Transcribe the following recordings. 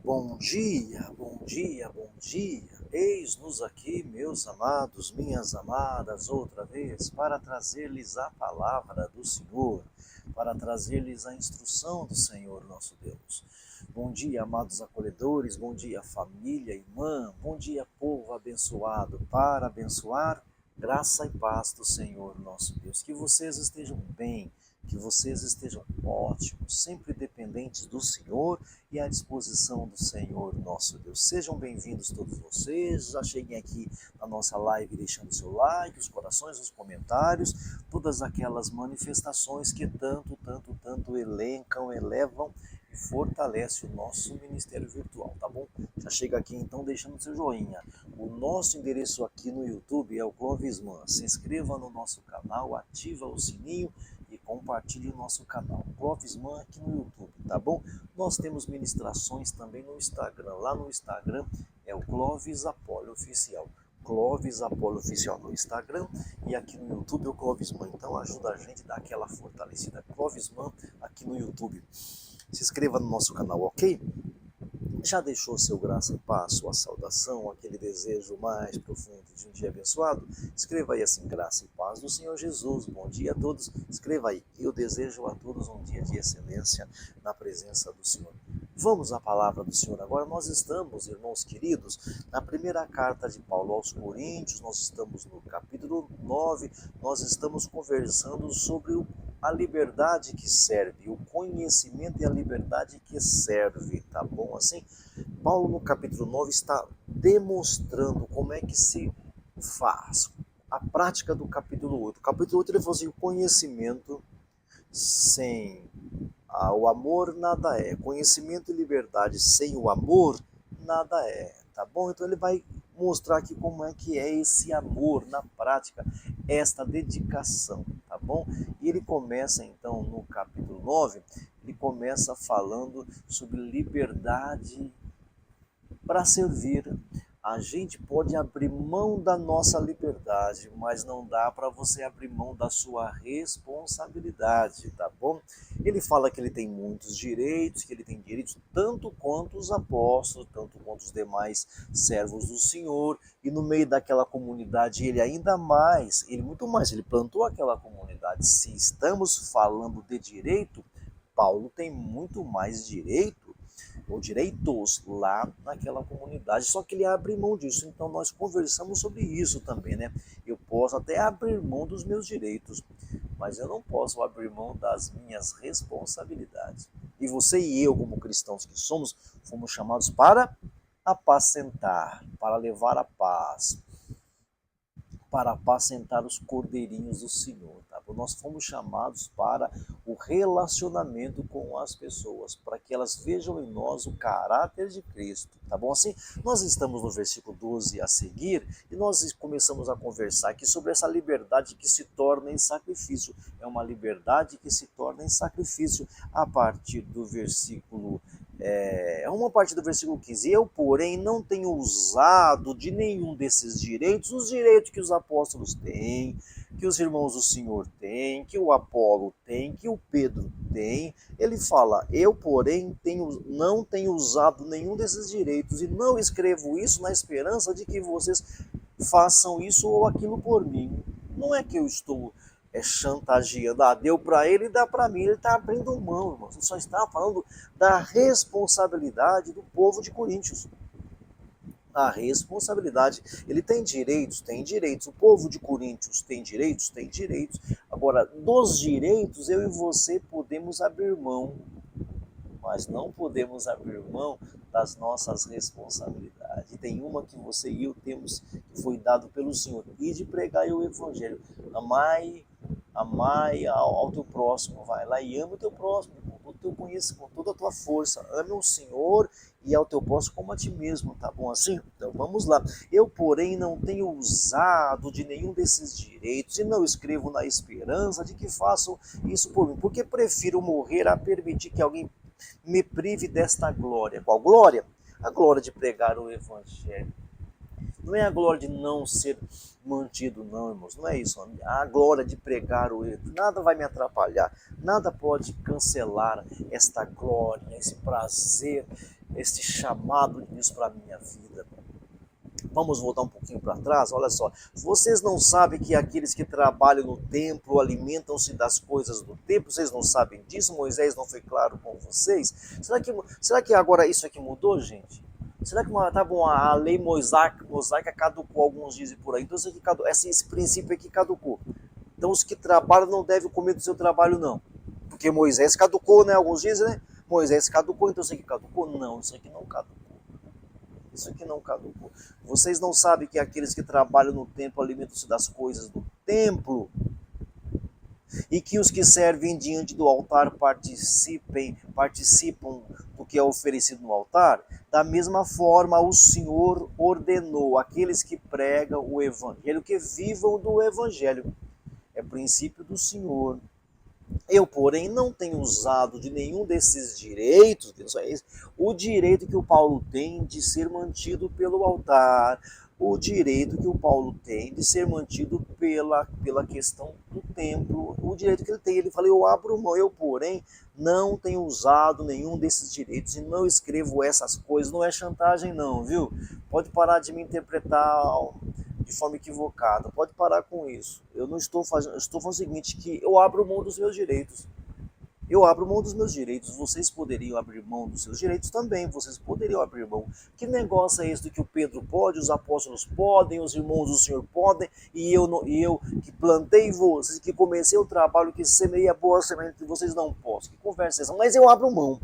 Bom dia, bom dia, bom dia. Eis-nos aqui, meus amados, minhas amadas, outra vez, para trazer-lhes a palavra do Senhor, para trazer-lhes a instrução do Senhor nosso Deus. Bom dia, amados acolhedores, bom dia, família, irmã, bom dia, povo abençoado, para abençoar, graça e paz do Senhor nosso Deus. Que vocês estejam bem, que vocês estejam ótimos, sempre dependentes do Senhor e à disposição do Senhor nosso Deus. Sejam bem-vindos todos vocês, já cheguem aqui na nossa live deixando seu like, os corações, os comentários, todas aquelas manifestações que tanto elencam, elevam e fortalece o nosso ministério virtual, tá bom? Já chega aqui então deixando seu joinha. O nosso endereço aqui no YouTube é o Clovisman. Se inscreva no nosso canal, ativa o sininho e compartilhe o nosso canal Clovisman aqui no YouTube, tá bom? Nós temos ministrações também no Instagram. Lá no Instagram é o Clovis Apollo Oficial. Clovis Apollo Oficial no Instagram e aqui no YouTube é o Clovisman. Então ajuda a gente a dar aquela fortalecida. Clovisman aqui no YouTube. Se inscreva no nosso canal, ok? Já deixou seu graça e paz, sua saudação, aquele desejo mais profundo de um dia abençoado? Escreva aí assim, graça e paz do Senhor Jesus. Bom dia a todos. Escreva aí. Eu desejo a todos um dia de excelência na presença do Senhor. Vamos à palavra do Senhor agora. Nós estamos, irmãos queridos, na primeira carta de Paulo aos Coríntios. Nós estamos no capítulo 9. Nós estamos conversando sobre a liberdade que serve, o conhecimento e a liberdade que serve, tá bom assim? Paulo no capítulo 9 está demonstrando como é que se faz a prática do capítulo 8. O capítulo 8 ele falou assim, o conhecimento sem o amor nada é, conhecimento e liberdade sem o amor nada é, tá bom? Então ele vai mostrar aqui como é que é esse amor na prática, esta dedicação, tá bom? E ele começa então no capítulo 9, ele começa falando sobre liberdade para servir. A gente pode abrir mão da nossa liberdade, mas não dá para você abrir mão da sua responsabilidade, tá bom? Ele fala que ele tem muitos direitos, que ele tem direitos tanto quanto os apóstolos, tanto quanto os demais servos do Senhor, e no meio daquela comunidade ele ainda mais, ele muito mais, ele plantou aquela comunidade. Se estamos falando de direito, Paulo tem muito mais direito ou direitos lá naquela comunidade, só que ele abre mão disso. Então nós conversamos sobre isso também, né? Eu posso até abrir mão dos meus direitos, mas eu não posso abrir mão das minhas responsabilidades. E você e eu, como cristãos que somos, fomos chamados para apacentar, para levar a paz, para apacentar os cordeirinhos do Senhor, tá? Nós fomos chamados para o relacionamento com as pessoas, para que elas vejam em nós o caráter de Cristo, tá bom assim? Nós estamos no versículo 12 a seguir e nós começamos a conversar aqui sobre essa liberdade que se torna em sacrifício. É uma liberdade que se torna em sacrifício a partir do versículo uma parte do versículo 15. Eu, porém, não tenho usado de nenhum desses direitos, os direitos que os apóstolos têm, que os irmãos do Senhor têm, que o Apolo tem, que o Pedro tem. Ele fala, eu, porém, não tenho usado nenhum desses direitos e não escrevo isso na esperança de que vocês façam isso ou aquilo por mim. Não é que eu estou chantageando, deu para ele e dá para mim, ele está abrindo mão, irmãos. Ele só está falando da responsabilidade do povo de Coríntios. A responsabilidade, ele tem direitos, o povo de Coríntios tem direitos, agora, dos direitos, eu e você podemos abrir mão, mas não podemos abrir mão das nossas responsabilidades. E tem uma que você e eu temos, que foi dado pelo Senhor, e de pregar o Evangelho. Amai ao teu próximo, vai lá e ama o teu próximo, com todo o teu conhecimento, com toda a tua força. Ame o Senhor e ao teu próximo como a ti mesmo, tá bom assim? Então vamos lá. Eu, porém, não tenho usado de nenhum desses direitos e não escrevo na esperança de que façam isso por mim, porque prefiro morrer a permitir que alguém me prive desta glória. Qual glória? A glória de pregar o Evangelho. Não é a glória de não ser mantido, não, irmãos. Não é isso. A glória de pregar o Evangelho. Nada vai me atrapalhar. Nada pode cancelar esta glória, esse prazer este chamado de Deus para a minha vida. Vamos voltar um pouquinho para trás, olha só. Vocês não sabem que aqueles que trabalham no templo alimentam-se das coisas do templo? Vocês não sabem disso? Moisés não foi claro com vocês? Será que agora isso aqui mudou, gente? Será que tá bom, a lei mosaica caducou, alguns dizem por aí? Então esse princípio aqui caducou. Então os que trabalham não devem comer do seu trabalho, não. Porque Moisés caducou, né? Alguns dizem, né? Moisés caducou, então isso aqui caducou? Não, isso aqui não caducou. Isso aqui não caducou. Vocês não sabem que aqueles que trabalham no templo alimentam-se das coisas do templo? E que os que servem diante do altar participam do que é oferecido no altar? Da mesma forma, o Senhor ordenou àqueles que pregam o evangelho que vivam do evangelho. É princípio do Senhor. Eu, porém, não tenho usado de nenhum desses direitos, o direito que o Paulo tem de ser mantido pelo altar, o direito que o Paulo tem de ser mantido pela questão do templo, o direito que ele tem. Ele fala, eu abro mão, eu, porém, não tenho usado nenhum desses direitos e não escrevo essas coisas. Não é chantagem não, viu? Pode parar de me interpretar de forma equivocada. Pode parar com isso. Eu não estou fazendo, estou falando o seguinte, que eu abro mão dos meus direitos. Eu abro mão dos meus direitos. Vocês poderiam abrir mão dos seus direitos também. Vocês poderiam abrir mão. Que negócio é esse do que o Pedro pode, os apóstolos podem, os irmãos do Senhor podem, e eu que plantei vocês, que comecei o trabalho, que semeei a boa semente, vocês não possam. Que conversa é essa? Mas eu abro mão.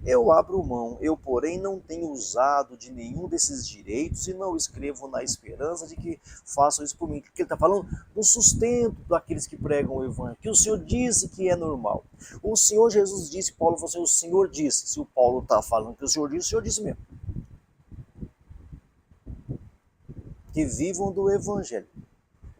Eu abro mão, eu porém não tenho usado de nenhum desses direitos e não escrevo na esperança de que façam isso por mim. Porque ele está falando do sustento daqueles que pregam o evangelho, que o Senhor disse que é normal. O Senhor Jesus disse, Paulo falou assim, o Senhor disse. Se o Paulo está falando que o Senhor disse mesmo. Que vivam do evangelho.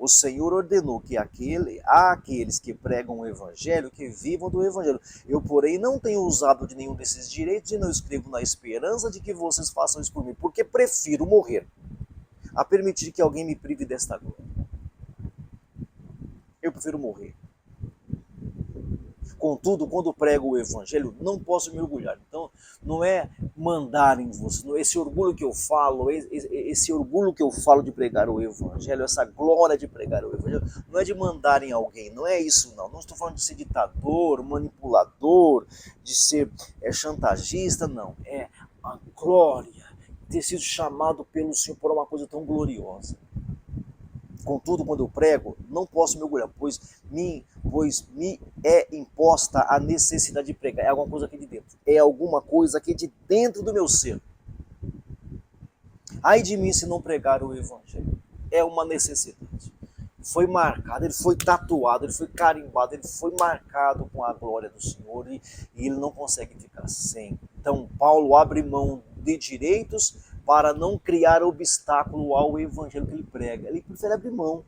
O Senhor ordenou que aqueles que pregam o evangelho, que vivam do evangelho. Eu, porém, não tenho usado de nenhum desses direitos e não escrevo na esperança de que vocês façam isso por mim, porque prefiro morrer a permitir que alguém me prive desta glória. Eu prefiro morrer. Contudo, quando prego o evangelho, não posso me orgulhar. Então, não é mandar em você, esse orgulho que eu falo, esse orgulho que eu falo de pregar o evangelho, essa glória de pregar o evangelho, não é de mandar em alguém, não é isso não. Não estou falando de ser ditador, manipulador, de ser chantagista, não. É a glória de ter sido chamado pelo Senhor por uma coisa tão gloriosa. Contudo, quando eu prego, não posso me orgulhar, pois me é imposta a necessidade de pregar. É alguma coisa aqui de dentro. É alguma coisa aqui de dentro do meu ser. Ai de mim se não pregar o evangelho. É uma necessidade. Foi marcado, ele foi tatuado, ele foi carimbado, ele foi marcado com a glória do Senhor e ele não consegue ficar sem. Então, Paulo abre mão de direitos para não criar obstáculo ao evangelho que ele prega. Ele prefere abrir mão.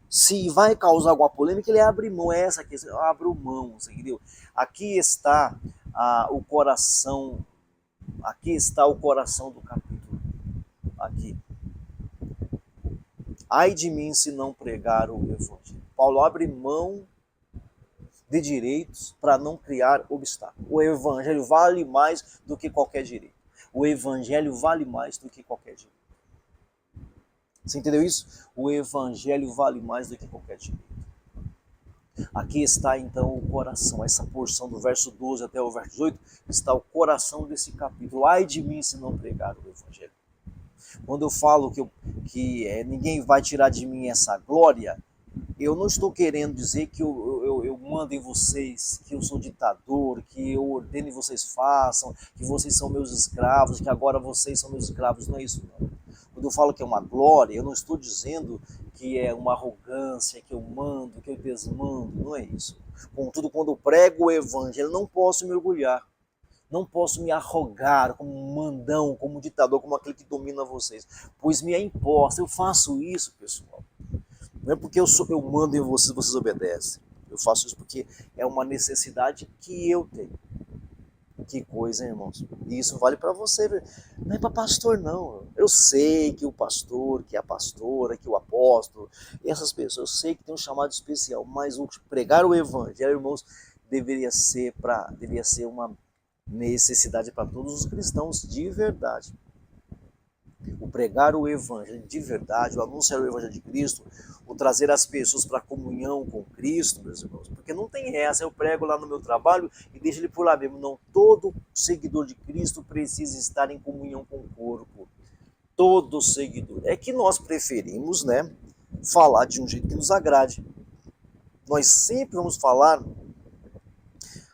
Se vai causar alguma polêmica, ele abre mão. É essa questão, eu abro mão, entendeu? Aqui está o coração, aqui está o coração do capítulo. Aqui. Ai de mim se não pregar o evangelho. Paulo abre mão de direitos para não criar obstáculo. O evangelho vale mais do que qualquer direito. O evangelho vale mais do que qualquer direito. Você entendeu isso? O evangelho vale mais do que qualquer direito. Aqui está então o coração, essa porção do verso 12 até o verso 18, está o coração desse capítulo. Ai de mim se não pregar o evangelho. Quando eu falo que ninguém vai tirar de mim essa glória, eu não estou querendo dizer que eu mando em vocês, que eu sou ditador, que eu ordeno e vocês façam, que vocês são meus escravos, que agora vocês são meus escravos. Não é isso não. Quando eu falo que é uma glória, eu não estou dizendo que é uma arrogância, que eu mando, que eu desmando. Não é isso. Contudo, quando eu prego o evangelho, não posso me orgulhar. Não posso me arrogar como um mandão, como um ditador, como aquele que domina vocês. Pois me é imposto. Eu faço isso, pessoal. Não é porque eu mando em vocês, vocês obedecem. Eu faço isso porque é uma necessidade que eu tenho. Que coisa, hein, irmãos? E isso vale para você. Não é para pastor, não. Eu sei que o pastor, que a pastora, que o apóstolo, essas pessoas, eu sei que tem um chamado especial, mas o pregar o evangelho, irmãos, deveria ser uma necessidade para todos os cristãos de verdade. O pregar o evangelho de verdade, o anunciar o evangelho de Cristo, o trazer as pessoas para a comunhão com Cristo, meus irmãos. Porque não tem essa, eu prego lá no meu trabalho e deixo ele por lá mesmo. Não, todo seguidor de Cristo precisa estar em comunhão com o corpo. Todo seguidor. É que nós preferimos, né, falar de um jeito que nos agrade. Nós sempre vamos falar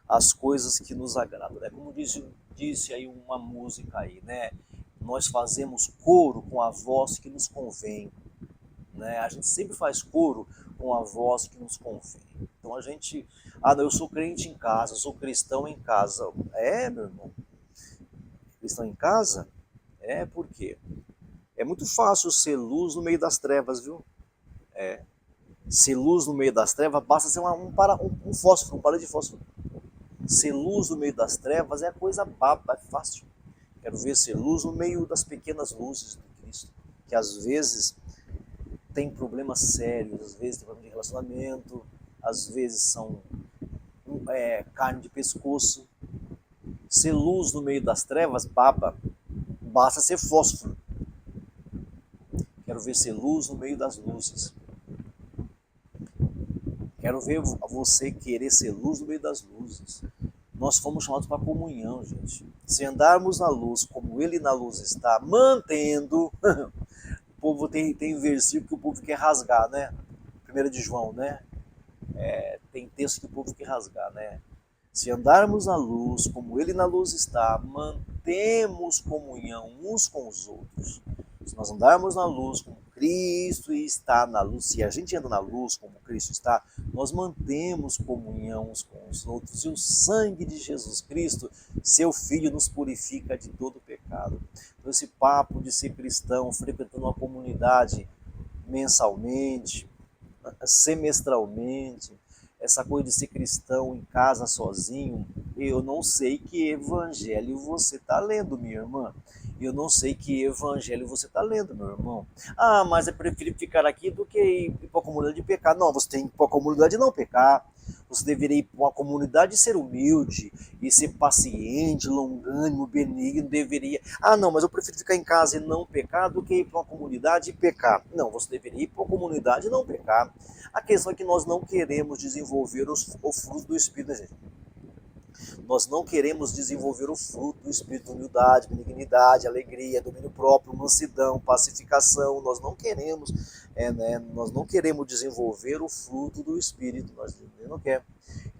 as coisas que nos agradam, né? Como disse aí uma música aí, né? Nós fazemos coro com a voz que nos convém, né? A gente sempre faz coro com a voz que nos convém. Então a gente, não, eu sou crente em casa, eu sou cristão em casa. É, meu irmão, cristão em casa? É, por quê? É muito fácil ser luz no meio das trevas, viu? Ser luz no meio das trevas basta ser um fósforo, um palito de fósforo. Ser luz no meio das trevas é coisa baba, é fácil. Quero ver ser luz no meio das pequenas luzes de Cristo, que às vezes tem problemas sérios, às vezes tem problema de relacionamento, às vezes são carne de pescoço. Ser luz no meio das trevas, baba, basta ser fósforo. Quero ver ser luz no meio das luzes. Quero ver você querer ser luz no meio das luzes. Nós fomos chamados para comunhão, gente. Se andarmos na luz como Ele na luz está, mantendo... O povo tem versículo que o povo quer rasgar, né? 1 de João, né? Tem texto que o povo quer rasgar, né? Se andarmos na luz como Ele na luz está, mantemos comunhão uns com os outros. Se nós andarmos na luz como Cristo está na luz, se a gente anda na luz como Cristo está, nós mantemos comunhão uns com os outros. E o sangue de Jesus Cristo, seu Filho, nos purifica de todo pecado. Então esse papo de ser cristão, frequentando uma comunidade mensalmente, semestralmente, essa coisa de ser cristão em casa sozinho, eu não sei que evangelho você está lendo, minha irmã. Eu não sei que evangelho você está lendo, meu irmão. Mas é preferível ficar aqui do que ir para a comunidade de pecar. Não, você tem que ir para a comunidade de não pecar. Você deveria ir para uma comunidade e ser humilde, e ser paciente, longânimo, benigno, deveria... não, mas eu prefiro ficar em casa e não pecar do que ir para uma comunidade e pecar. Não, você deveria ir para uma comunidade e não pecar. A questão é que nós não queremos desenvolver o fruto do Espírito, né, gente? Nós não queremos desenvolver o fruto do Espírito, humildade, benignidade, alegria, domínio próprio, mansidão, pacificação. Nós não queremos, nós não queremos desenvolver o fruto do Espírito. Nós não queremos.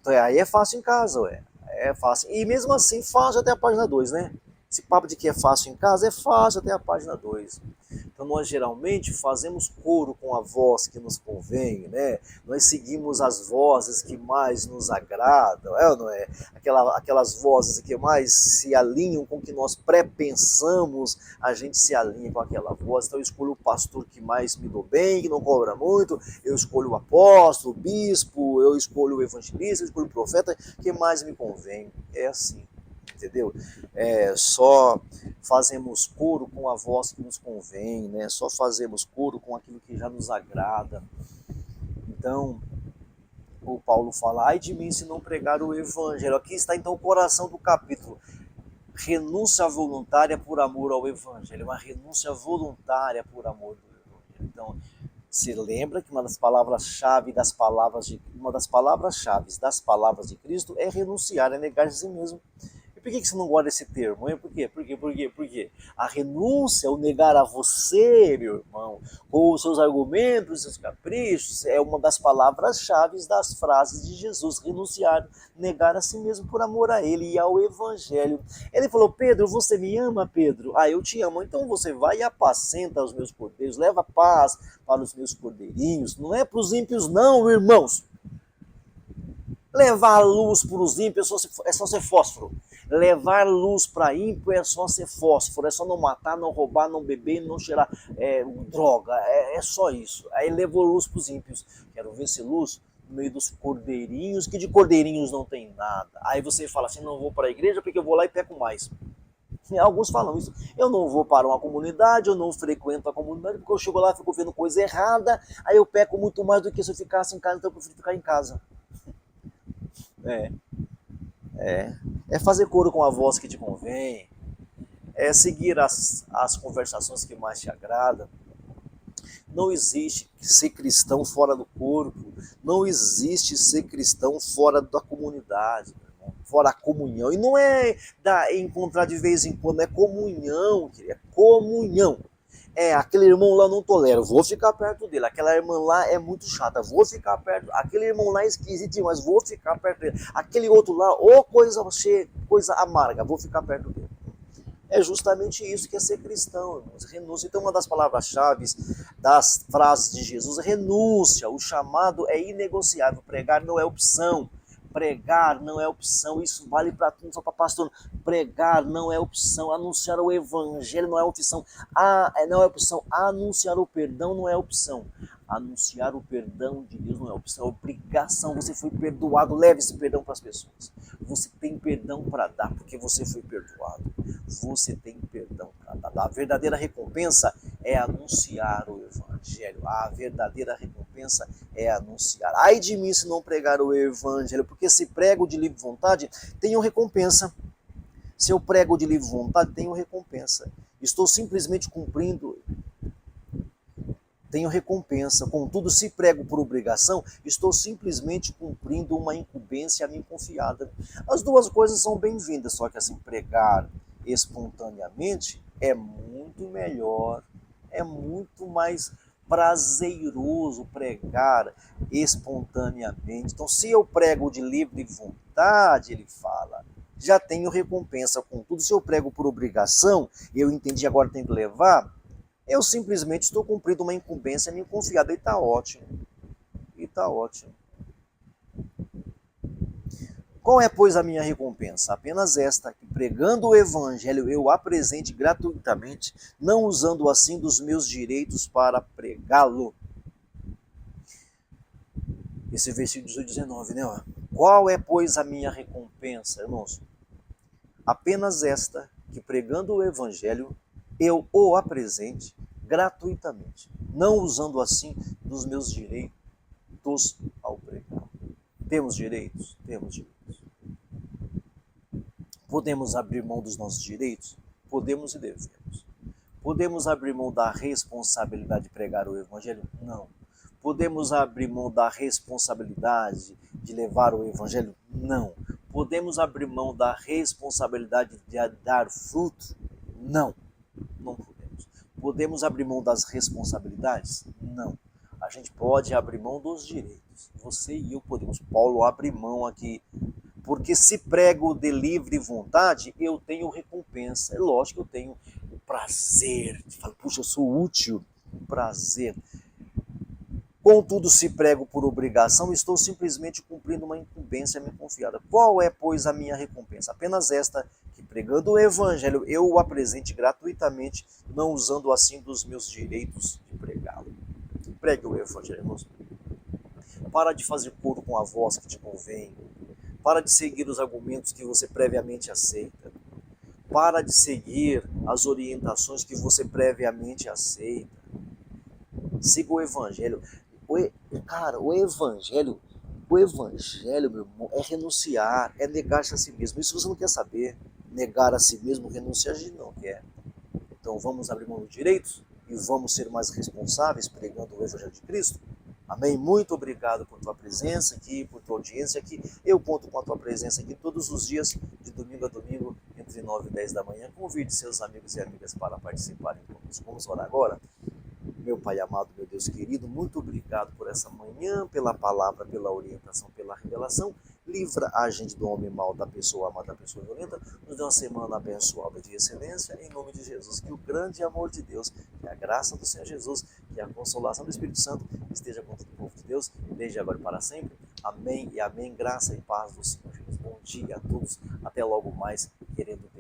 Então aí é fácil em casa, é fácil. E mesmo assim, fácil até a página 2, né? Esse papo de que é fácil em casa é fácil até a página 2. Então nós geralmente fazemos coro com a voz que nos convém, né? Nós seguimos as vozes que mais nos agradam, ou não é? Aquelas vozes que mais se alinham com o que nós pré-pensamos, a gente se alinha com aquela voz. Então eu escolho o pastor que mais me dou bem, que não cobra muito, eu escolho o apóstolo, o bispo, eu escolho o evangelista, eu escolho o profeta, que mais me convém. É assim. Entendeu? Só fazemos coro com a voz que nos convém, né? Só fazemos coro com aquilo que já nos agrada. Então, o Paulo fala, ai de mim se não pregar o evangelho. Aqui está então o coração do capítulo. Renúncia voluntária por amor ao evangelho. Uma renúncia voluntária por amor ao evangelho. Então, se lembra que uma das palavras-chave das palavras de Cristo é renunciar, é negar a si mesmo. Por que você não gosta desse termo? Por quê? Por quê? A renúncia, o negar a você, meu irmão, com os seus argumentos, os seus caprichos, é uma das palavras-chave das frases de Jesus. Renunciar, negar a si mesmo por amor a Ele e ao Evangelho. Ele falou, Pedro, você me ama, Pedro? Eu te amo. Então você vai e apacenta os meus cordeiros, leva paz para os meus cordeirinhos. Não é para os ímpios não, irmãos. Levar luz para os ímpios é só ser fósforo. Levar luz para ímpio é só ser fósforo, é só não matar, não roubar, não beber, não cheirar droga, é só isso. Aí levou luz para os ímpios. Quero ver se luz no meio dos cordeirinhos, que de cordeirinhos não tem nada. Aí você fala assim, não vou para a igreja porque eu vou lá e peco mais. Alguns falam isso, eu não vou para uma comunidade, eu não frequento a comunidade, porque eu chego lá e fico vendo coisa errada, aí eu peco muito mais do que se eu ficasse em casa, então eu prefiro ficar em casa. É fazer coro com a voz que te convém, é seguir as conversações que mais te agradam. Não existe ser cristão fora do corpo, não existe ser cristão fora da comunidade, fora a comunhão. E não é encontrar de vez em quando, é comunhão, é comunhão. Aquele irmão lá não tolero, vou ficar perto dele. Aquela irmã lá é muito chata, vou ficar perto. Aquele irmão lá é esquisito, mas vou ficar perto dele. Aquele outro lá, coisa amarga, vou ficar perto dele. É justamente isso que é ser cristão, irmãos. Renúncia. Então, uma das palavras-chave das frases de Jesus é renúncia. O chamado é inegociável. Pregar não é opção. Pregar não é opção. Isso vale para tudo, só para pastor. Pregar não é opção. Anunciar o evangelho não é opção. Não é opção. Anunciar o perdão não é opção. Anunciar o perdão de Deus não é opção, é obrigação. Você foi perdoado, leve esse perdão para as pessoas. Você tem perdão para dar, porque você foi perdoado. Você tem perdão para dar. A verdadeira recompensa é anunciar o evangelho. A verdadeira recompensa é anunciar. Ai de mim se não pregar o evangelho, porque se prego de livre vontade, tenho recompensa. Se eu prego de livre vontade, tenho recompensa. Estou simplesmente cumprindo, tenho recompensa. Contudo, se prego por obrigação, estou simplesmente cumprindo uma incumbência a mim confiada. As duas coisas são bem-vindas, só que assim, pregar espontaneamente é muito melhor, é muito mais prazeroso pregar espontaneamente. Então, se eu prego de livre vontade, ele fala, já tenho recompensa. Contudo, se eu prego por obrigação, eu entendi, agora tenho que levar, eu simplesmente estou cumprindo uma incumbência me confiada e está ótimo. E está ótimo. Qual é, pois, a minha recompensa? Apenas esta, que pregando o evangelho eu apresente gratuitamente, não usando assim dos meus direitos para pregá-lo. Esse versículo 18 e 19, né? Qual é, pois, a minha recompensa, irmãos? Apenas esta, que pregando o evangelho eu o apresente gratuitamente, não usando assim dos meus direitos ao pregar. Temos direitos? Temos direitos. Podemos abrir mão dos nossos direitos? Podemos e devemos. Podemos abrir mão da responsabilidade de pregar o evangelho? Não. Podemos abrir mão da responsabilidade de levar o evangelho? Não. Podemos abrir mão da responsabilidade de dar fruto? Não. Não podemos. Podemos abrir mão das responsabilidades? Não. A gente pode abrir mão dos direitos. Você e eu podemos. Paulo abre mão aqui. Porque se prego de livre vontade, eu tenho recompensa. É lógico que eu tenho o prazer. Falo, puxa, eu sou útil. Prazer. Contudo, se prego por obrigação, estou simplesmente cumprindo uma incumbência me confiada. Qual é, pois, a minha recompensa? Apenas esta, que pregando o evangelho, eu o apresente gratuitamente, não usando assim dos meus direitos de pregá-lo. Pregue o evangelho, irmãos. Para de fazer coro com a voz que te convém. Para de seguir os argumentos que você previamente aceita. Para de seguir as orientações que você previamente aceita. Siga o evangelho. Cara, o evangelho, meu irmão, é renunciar, é negar-se a si mesmo. Isso você não quer saber. Negar a si mesmo, renunciar, a gente não quer. Então vamos abrir mão dos direitos e vamos ser mais responsáveis pregando o evangelho de Cristo. Amém? Muito obrigado por tua presença aqui, por tua audiência aqui. Eu conto com a tua presença aqui todos os dias, de domingo a domingo, entre 9 e 10 da manhã. Convide seus amigos e amigas para participarem conosco. Vamos orar agora? Meu Pai amado, meu Deus querido, muito obrigado por essa manhã, pela palavra, pela orientação, pela revelação. Livra a gente do homem mau, da pessoa má, da pessoa violenta. Nos dê uma semana abençoada de excelência, em nome de Jesus. Que o grande amor de Deus, que a graça do Senhor Jesus, que a consolação do Espírito Santo esteja com todo o povo de Deus, desde agora e para sempre. Amém e amém. Graça e paz do Senhor Jesus. Bom dia a todos. Até logo mais, querendo